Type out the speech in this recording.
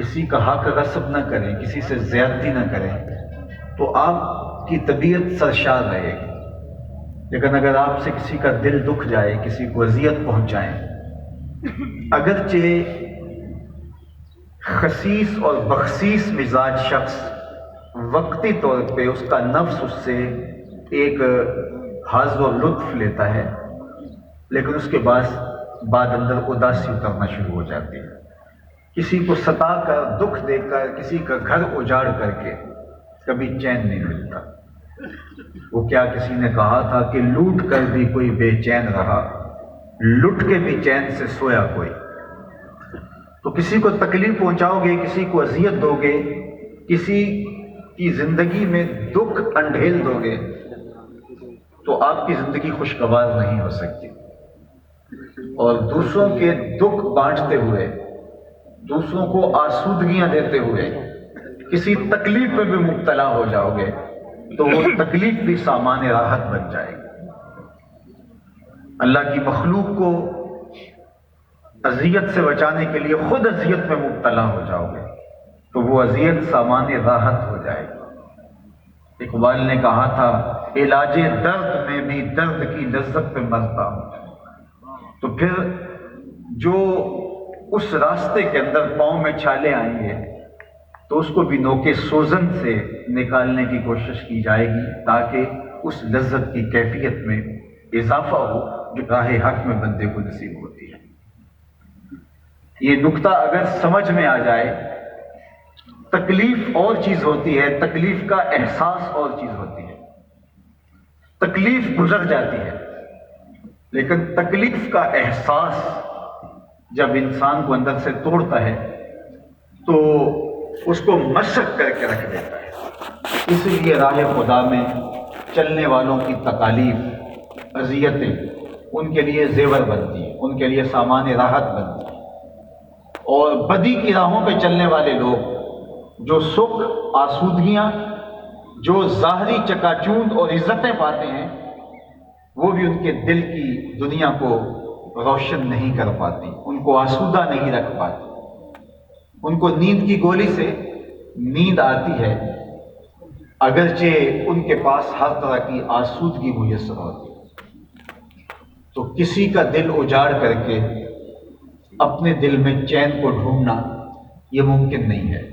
کسی کا حق غصب نہ کریں، کسی سے زیادتی نہ کریں، تو آپ کی طبیعت سرشار رہے گی۔ لیکن اگر آپ سے کسی کا دل دکھ جائے، کسی کو اذیت پہنچائیں، اگرچہ خسیس اور بخسیس مزاج شخص وقتی طور پہ اس کا نفس اس سے ایک حظ و لطف لیتا ہے، لیکن اس کے بعد اندر اداسی اترنا شروع ہو جاتی ہے۔ کسی کو ستا کر، دکھ دے کر، کسی کا گھر اجاڑ کر کے کبھی چین نہیں ملتا۔ وہ کیا کسی نے کہا تھا کہ لوٹ کر بھی کوئی بے چین رہا، لٹ کے بھی چین سے سویا کوئی۔ تو کسی کو تکلیف پہنچاؤ گے، کسی کو اذیت دو گے، کسی کی زندگی میں دکھ انڈھیل دو گے، تو آپ کی زندگی خوشگوار نہیں ہو سکتی۔ اور دوسروں کے دکھ بانٹتے ہوئے، دوسروں کو آسودگیاں دیتے ہوئے کسی تکلیف میں بھی مبتلا ہو جاؤ گے تو وہ تکلیف بھی سامان راحت بن جائے گی۔ اللہ کی مخلوق کو اذیت سے بچانے کے لیے خود اذیت میں مبتلا ہو جاؤ گے تو وہ اذیت سامان راحت ہو جائے گی۔ اقبال نے کہا تھا، علاج درد میں بھی درد کی لذت پہ مرتا ہوں۔ تو پھر جو اس راستے کے اندر پاؤں میں چھالے آئیں گے تو اس کو بھی نوکے سوزن سے نکالنے کی کوشش کی جائے گی تاکہ اس لذت کی کیفیت میں اضافہ ہو جو راہ حق میں بندے کو نصیب ہوتی ہے۔ یہ نکتہ اگر سمجھ میں آ جائے، تکلیف اور چیز ہوتی ہے، تکلیف کا احساس اور چیز ہوتی ہے۔ تکلیف گزر جاتی ہے، لیکن تکلیف کا احساس جب انسان کو اندر سے توڑتا ہے تو اس کو مشق کر کے رکھ دیتا ہے۔ اس لیے راہ خدا میں چلنے والوں کی تکالیف، اذیتیں ان کے لیے زیور بنتی ہیں، ان کے لیے سامان راحت بنتی ہیں۔ اور بدی کی راہوں پہ چلنے والے لوگ جو سکھ، آسودگیاں، جو ظاہری چکا چوند اور عزتیں پاتے ہیں، وہ بھی ان کے دل کی دنیا کو روشن نہیں کر پاتی، ان کو آسودہ نہیں رکھ پاتی۔ ان کو نیند کی گولی سے نیند آتی ہے، اگرچہ ان کے پاس ہر طرح کی آسودگی میسر ہوتی ہے۔ تو کسی کا دل اجاڑ کر کے اپنے دل میں چین کو ڈھونڈنا یہ ممکن نہیں ہے۔